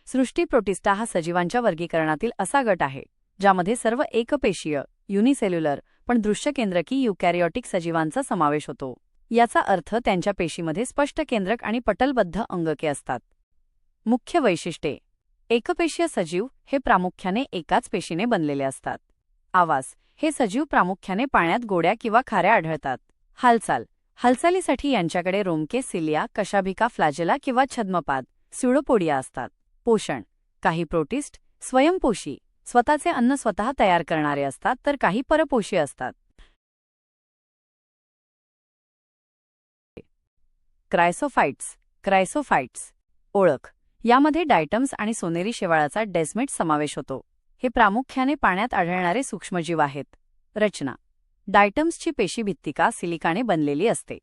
सृष्टी protista हा सजीवांच्या वर्गीकरणातील असा गट आहे ज्यामध्ये सर्व एकपेशीय युनिसेल्युलर पण दृश्यकेंद्रकी युकॅरियोटिक सजीवांचा समावेश होतो। याचा अर्थ त्यांच्या पेशीमध्ये स्पष्ट केंद्रक आणि पटलबद्ध अंगके असतात। मुख्य वैशिष्ट्ये: एकपेशीय सजीव हे प्रामुख्याने एकाच पेशीने बनलेले असतात। आवास: हे सजीव प्रामुख्याने पाण्यात गोड्या किंवा खाऱ्या आढळतात। हालचाल: हालचालीसाठी यांच्याकडे रोमके, सिलिया, कशाभिका, फ्लॅजेला किंवा छद्मपाद स्युडोपोडिया असतात। पोषण: काही प्रोटिस्ट स्वयंपोषी स्वतःचे अन्न स्वतः तयार करणारे असतात, तर काही परपोषी असतात। क्रायसोफाइट्स ओळख: यामध्ये डायटम्स आणि सोनेरी शेवाळाचा डेस्मेट समावेश होतो। हे प्रामुख्याने पाण्यात आढळणारे सूक्ष्मजीव आहेत। रचना: डायटम्सची पेशीभित्तिका सिलिकाने बनलेली असते।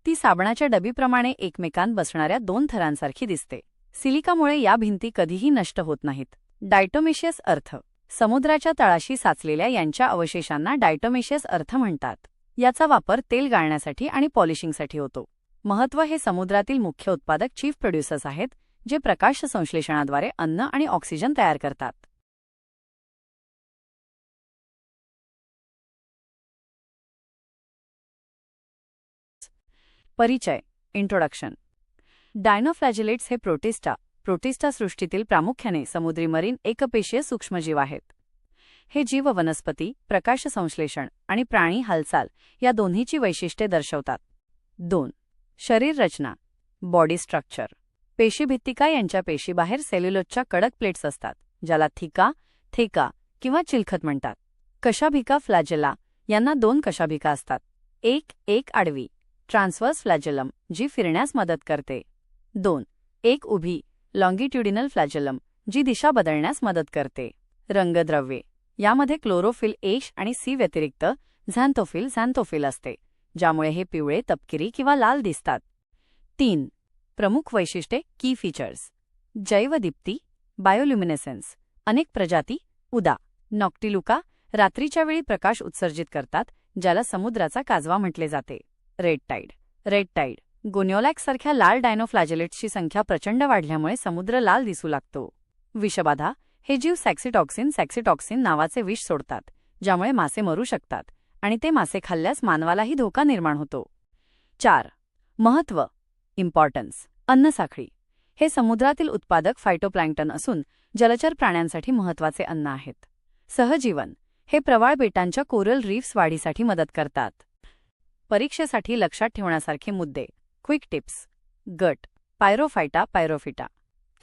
ती साबणाच्या डबीप्रमाणे एकमेकांत बसणाऱ्या दोन थरांसारखी दिसते। सिलिकामुळे या भिंती कधीही नष्ट होत नाहीत। डायटोमेशियस अर्थ: समुद्राच्या तळाशी साचलेल्या यांच्या अवशेषांना डायटोमेशियस अर्थ म्हणतात। याचा वापर तेल गाळण्यासाठी आणि पॉलिशिंगसाठी होतो। महत्त्व: हे समुद्रातील मुख्य उत्पादक चीफ प्रोड्युसर्स आहेत, जे प्रकाश संश्लेषणाद्वारे अन्न आणि ऑक्सिजन तयार करतात। परिचय इंट्रोडक्शन. डायनोफ्लॅजिलेट्स हे प्रोटिस्टा सृष्टीतील प्रामुख्याने समुद्री मरीन एकपेशीय सूक्ष्मजीव आहेत। हे जीव वनस्पती, प्रकाश संश्लेषण आणि प्राणी हालचाल या दोन्हीची वैशिष्ट्ये दर्शवतात। 2. शरीर रचना. Body structure. पेशीभित्तिका यांच्या पेशीबाहेर सेल्युलोजच्या कडक प्लेट्स असतात, ज्याला थेका किंवा चिलखत म्हणतात। कशाभिका, फ्लॅजेला यांना 2 कशाभिका असतात, एक आडवी ट्रान्सवर्स फ्लॅजेलम जी फिरण्यास मदत करते, 2 एक उभी लॉन्गिट्युडिनल फ्लॅजेलम जी दिशा बदलण्यास मदत करते। रंगद्रव्ये: यामध्ये क्लोरोफिल ए आणि सी व्यतिरिक्त झॅन्थोफिल असते, ज्यामुळे हे पिवळे, तपकिरी किंवा लाल दिसतात। 3 प्रमुख वैशिष्ट्ये की फीचर्स. जैवदीप्ती, बायोल्युमिनेसेन्स. अनेक प्रजाती उदा. नॉक्टिलुका रात्रीच्या वेळी प्रकाश उत्सर्जित करतात, ज्याला समुद्राचा काजवा म्हटले जाते। रेड टाइड गोनिओलॅक्ससारख्या लाल डायनोफ्लॅजिलेट्सची संख्या प्रचंड वाढल्यामुळे समुद्र लाल दिसू लागतो। विषबाधा: हे जीव सॅक्सिटॉक्सिन नावाचे विष सोडतात, ज्यामुळे मासे मरू शकतात आणि ते मासे खाल्ल्यास मानवालाही धोका निर्माण होतो। 4 महत्त्व इम्पॉर्टन्स. अन्नसाखळी: हे समुद्रातील उत्पादक फायटोप्लॅंक्टन असून जलचर प्राण्यांसाठी महत्त्वाचे अन्न आहेत। सहजीवन: हे प्रवाळ बेटांच्या कोरल रीफ्स वाढीसाठी मदत करतात। परीक्षेसाठी लक्षात ठेवण्यासारखे मुद्दे. Quick tips. गट पायरोफिटा.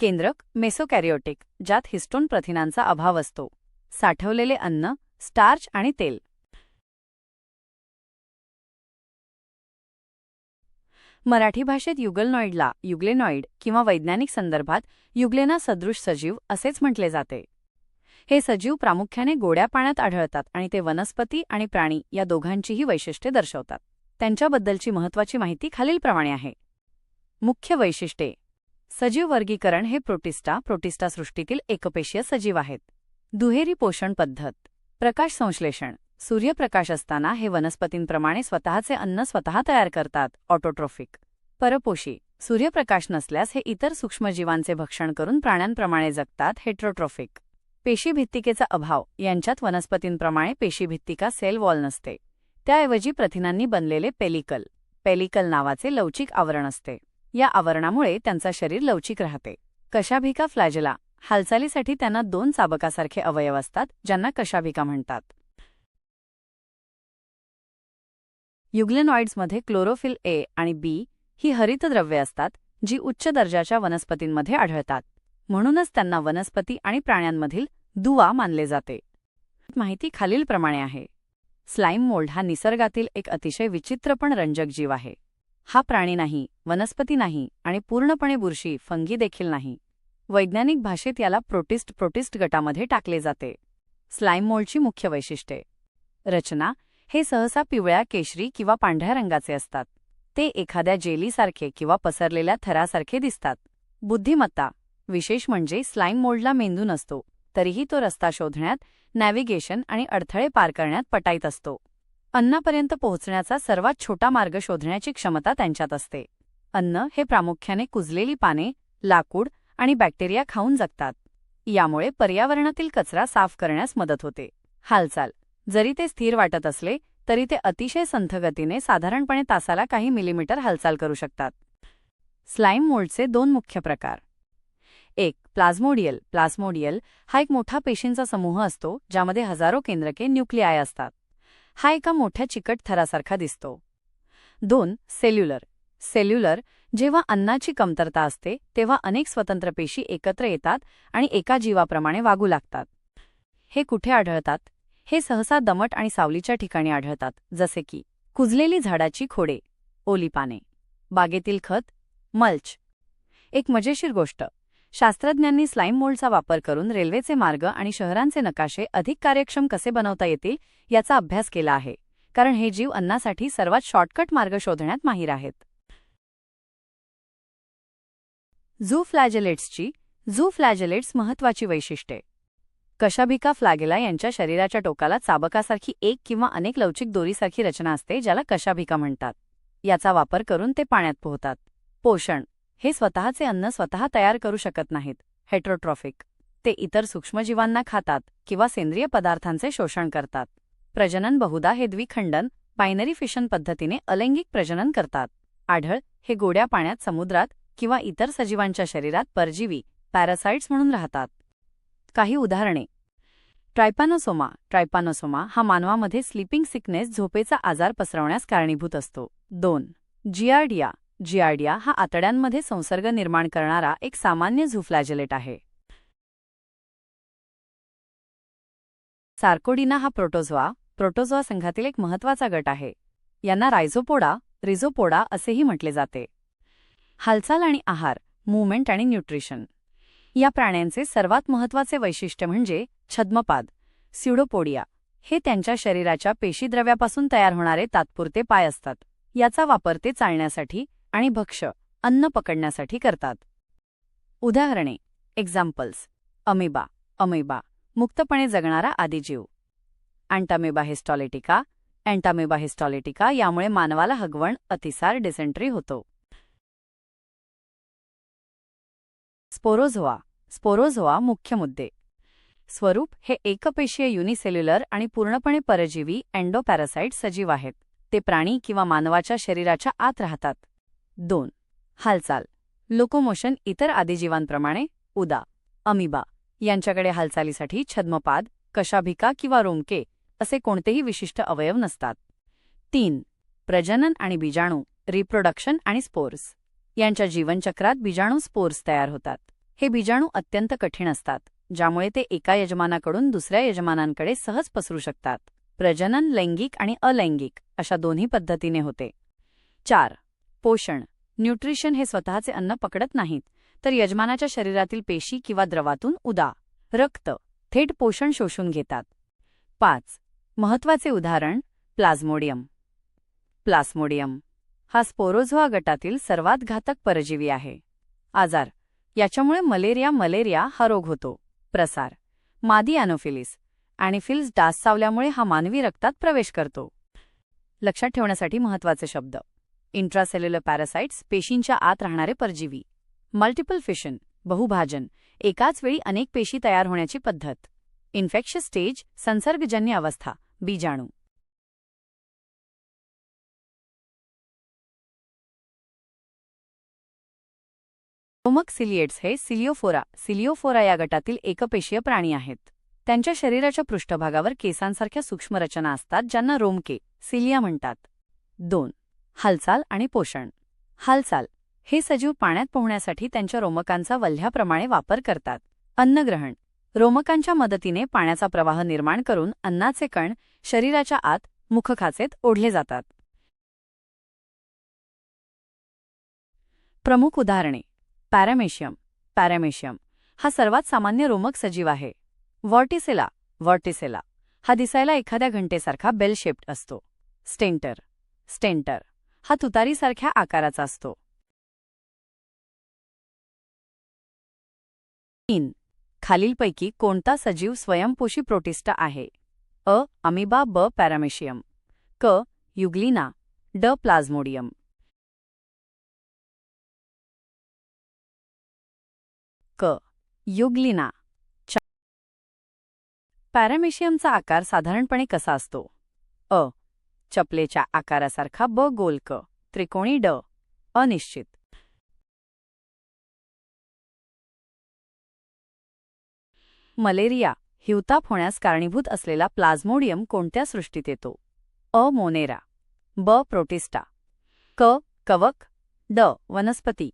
केंद्रक मेसोकॅरियोटिक, ज्यात हिस्टोन प्रथिनांचा अभाव असतो। साठवलेले अन्न, स्टार्च आणि तेल. मराठी भाषेत युग्लेनॉइड किंवा वैज्ञानिक संदर्भात युग्लेना सदृश सजीव असेच म्हटले जाते। हे सजीव प्रामुख्याने गोड्या पाण्यात आढळतात आणि ते वनस्पती आणि प्राणी या दोघांचीही वैशिष्ट्ये दर्शवतात। त्यांच्याबद्दलची महत्त्वाची माहिती खालीलप्रमाणे आहे. मुख्य वैशिष्ट्ये. सजीव वर्गीकरण: हे प्रोटिस्टा सृष्टीतील एकपेशीय सजीव आहेत। दुहेरी पोषण पद्धत. प्रकाश संश्लेषण: सूर्यप्रकाश असताना हे वनस्पतींप्रमाणे स्वतःचे अन्न स्वतः तयार करतात, ऑटोट्रोफिक। परपोषी: सूर्यप्रकाश नसल्यास हे इतर सूक्ष्मजीवांचे भक्षण करून प्राण्यांप्रमाणे जगतात, हेटरोट्रोफिक। पेशीभित्तिकेचा अभाव: यांच्यात वनस्पतींप्रमाणे पेशीभित्तिका सेल वॉल नसते, त्याऐवजी प्रथिनांनी बनलेले पेलिकल नावाचे लवचिक आवरण असते। या आवरणामुळे त्यांचा शरीर लवचिक राहते। कशाभिका, फ्लॅजेला: हालचालीसाठी त्यांना 2 चाबकासारखे अवयव असतात, ज्यांना कशाभिका म्हणतात। युग्लेनॉइड्समध्ये क्लोरोफिल ए आणि बी ही हरितद्रव्ये असतात, जी उच्च दर्जाच्या वनस्पतींमध्ये आढळतात, म्हणूनच त्यांना वनस्पती आणि प्राण्यांमधील दुवा मानले जाते। माहिती खालीलप्रमाणे आहे. स्लाइम मोल्ड हा निसर्गातील एक अतिशय विचित्र पण रंजक जीव आहे। हा प्राणी नाही, वनस्पती नाही आणि पूर्णपणे बुरशी, फंगी देखील नाही। वैज्ञानिक भाषेत याला प्रोटिस्ट गटामध्ये टाकले जाते। स्लाइम मोल्डची मुख्य वैशिष्ट्ये. रचना: हे सहसा पिवळ्या, केशरी किंवा पांढऱ्या रंगाचे असतात। ते एखाद्या जेलीसारखे किंवा पसरलेल्या थरासारखे दिसतात। बुद्धिमत्ता: विशेष म्हणजे स्लाइम मोल्डला मेंदू नसतो, तरीही तो रस्ता शोधण्यात, नॅव्हिगेशन आणि अडथळे पार करण्यात पटाईत असतो। अन्नापर्यंत पोहोचण्याचा सर्वात छोटा मार्ग शोधण्याची क्षमता त्यांच्यात असते। अन्न हे प्रामुख्याने कुजलेली पाने, लाकूड आणि बॅक्टेरिया खाऊन जगतात. यामुळे पर्यावरणातील कचरा साफ करण्यास मदत होते. हालचाल जरी ते स्थिर वाटत असले तरी ते अतिशय संथ गतीने साधारणपणे तासाला काही मिलीमीटर हालचाल करू शकतात. स्लाइम मोल्डचे दोन मुख्य प्रकार. 1. प्लाझ्मोडियल. प्लाझ्मोडियल हा एक मोठा पेशींचा समूह असतो ज्यामध्ये हजारो केंद्रके न्यूक्लिआय असतात. हा एका मोठ्या चिकट थरासारखा दिसतो. 2. सेल्युलर. सेल्युलर जेव्हा अन्नाची कमतरता असते तेव्हा अनेक स्वतंत्र पेशी एकत्र येतात आणि एका जीवाप्रमाणे वागू लागतात. हे कुठे आढळतात? हे सहसा दमट आणि सावलीच्या ठिकाणी आढळतात, जसे की कुजलेली झाडाची खोडे, ओली पाने, बागेतील खत, मल्च. एक मजेशीर गोष्ट, शास्त्रज्ञांनी स्लाइम मोल्डचा वापर करून रेल्वेचे मार्ग आणि शहरांचे नकाशे अधिक कार्यक्षम कसे बनवता येतील याचा अभ्यास केला आहे, कारण हे जीव अन्नासाठी सर्वात शॉर्टकट मार्ग शोधण्यात माहीर आहेत. झूफ्लॅजेलेट्सची. झूफ्लॅजेलेट्स महत्त्वाची वैशिष्ट्ये. कशाभिका फ्लॅगेला यांच्या शरीराच्या टोकाला चाबकासारखी एक किंवा अनेक लवचिक दोरीसारखी रचना असते ज्याला कशाभिका म्हणतात. याचा वापर करून ते पाण्यात पोहतात. पोषण. हे स्वतःचे अन्न स्वतः तयार करू शकत नाहीत. हेटरोट्रॉफिक. ते इतर सूक्ष्मजीवांना खातात किंवा सेंद्रिय पदार्थांचे शोषण करतात. प्रजनन. बहुधा हे द्विखंडन बायनरी फिशन पद्धतीने अलैंगिक प्रजनन करतात. आढळ. हे गोड्या पाण्यात, समुद्रात किंवा इतर सजीवांच्या शरीरात परजीवी पॅरासाइट्स म्हणून राहतात. काही उदाहरणे. ट्रायपॅनोसोमा. ट्रायपॅनोसोमा हा मानवामध्ये स्लीपिंग सिकनेस, झोपेचा आजार पसरवण्यास कारणीभूत असतो. 2. जियार्डिया. जियार्डिया हा आतड्यांमध्ये संसर्ग निर्माण करणारा एक सामान्य झूफ्लॅजेलेट आहे. सार्कोडिना हा प्रोटोझोआ. प्रोटोझोआ संघातील एक महत्त्वाचा गट आहे. यांना रायझोपोडा, रिझोपोडा असेही म्हटले जाते. हालचाल आणि आहार. मूव्हमेंट आणि न्यूट्रिशन. या प्राण्यांचे सर्वात महत्त्वाचे वैशिष्ट्य म्हणजे छद्मपाद, स्युडोपोडिया. हे त्यांच्या शरीराच्या पेशीद्रव्यापासून तयार होणारे तात्पुरते पाय असतात. याचा वापर ते चालण्यासाठी आणि भक्ष्य, अन्न पकडण्यासाठी करतात. उदाहरणे. एक्झाम्पल्स. अमिबा. अमिबा मुक्तपणे जगणारा आदिजीव. अँटामेबा हिस्टॉलिटिका. अँटामेबा हिस्टॉलिटिका यामुळे मानवाला हगवण, अतिसार, डिसेंट्री होतो. स्पोरोझोआ. स्पोरोझोआ मुख्य मुद्दे. स्वरूप. हे एकपेशीय युनिसेल्युलर आणि पूर्णपणे परजीवी एंडोपॅरासाइट सजीव आहेत. ते प्राणी किंवा मानवाच्या शरीराच्या आत राहतात. 2. हालचाल. लोकोमोशन. इतर आदिजीवांप्रमाणे उदा. अमिबा यांच्याकडे हालचालीसाठी छद्मपाद, कशाभिका किंवा रोमके असे कोणतेही विशिष्ट अवयव नसतात. 3. प्रजनन आणि बीजाणू. रिप्रोडक्शन आणि स्पोर्स. यांच्या जीवनचक्रात बीजाणू स्पोर्स तयार होतात. हे बीजाणू अत्यंत कठीण असतात, ज्यामुळे ते एका यजमानाकडून दुसऱ्या यजमानांकडे सहज पसरू शकतात. प्रजनन लैंगिक आणि अलैंगिक अशा दोन्ही पद्धतीने होते. 4. पोषण. न्यूट्रिशन. हे स्वतःचे अन्न पकडत नाहीत, तर यजमानाच्या शरीरातील पेशी किंवा द्रवातून उदा. रक्त थेट पोषण शोषून घेतात. 5. महत्त्वाचे उदाहरण. प्लाझ्मोडियम. प्लास्मोडियम हा स्पोरोझोआ गटातील सर्वात घातक परजीवी आहे. आजार. याच्यामुळे मलेरिया हा रोग होतो. प्रसार. मादी ॲनोफिलिस. ॲनोफिल्स डास चावल्यामुळे हा मानवी रक्तात प्रवेश करतो. लक्षात ठेवण्यासाठी महत्त्वाचे शब्द. Intracellular parasites. पेशींच्या आत राहणारे परजीवी. Multiple fission. बहुभाजन. एकाच वेळी अनेक पेशी तयार होण्याची पद्धत. Infectious stage. संसर्गजन्य अवस्था. बीजाणू. रोमक सिलिएट्स हे सिलिओफोरा या गटातील एकपेशीय प्राणी आहेत. त्यांच्या शरीराच्या पृष्ठभागावर केसांसारख्या सूक्ष्म रचना असतात ज्यांना रोमके, सिलिया म्हणतात. 2. हालचाल आणि पोषण. हालचाल. हे सजीव पाण्यात पोहण्यासाठी त्यांच्या रोमकांचा वल्ह्याप्रमाणे वापर करतात. अन्नग्रहण. रोमकांच्या मदतीने पाण्याचा प्रवाह निर्माण करून अन्नाचे कण शरीराच्या आत मुखखाचेत ओढले जातात. प्रमुख उदाहरणे. पॅरामेशियम. पॅरामेशियम हा सर्वात सामान्य रोमक सजीव आहे. व्हॉर्टिसेला. व्हॉर्टिसेला हा दिसायला एखाद्या घंटेसारखा बेल शेप्ड असतो. स्टेंटर. स्टेंटर हा तुतारीसारख्या आकाराचा असतो. 3. खालीलपैकी कोणता सजीव स्वयंपोषी प्रोटिस्टा आहे? अ. अमिबा. ब. पॅरामेशियम. क. युग्लिना. ड. प्लाझ्मोडियम. क. युग्लिना. पॅरामेशियमचा आकार साधारणपणे कसा असतो? अ. चपलेच्या आकारासारखा. ब. गोल. क. त्रिकोणी. ड. अनिश्चित. मलेरिया हिवताप होण्यास कारणीभूत असलेला प्लाझ्मोडियम कोणत्या सृष्टीत येतो? अ. मोनेरा. ब. प्रोटिस्टा. क. कवक. ड. वनस्पती.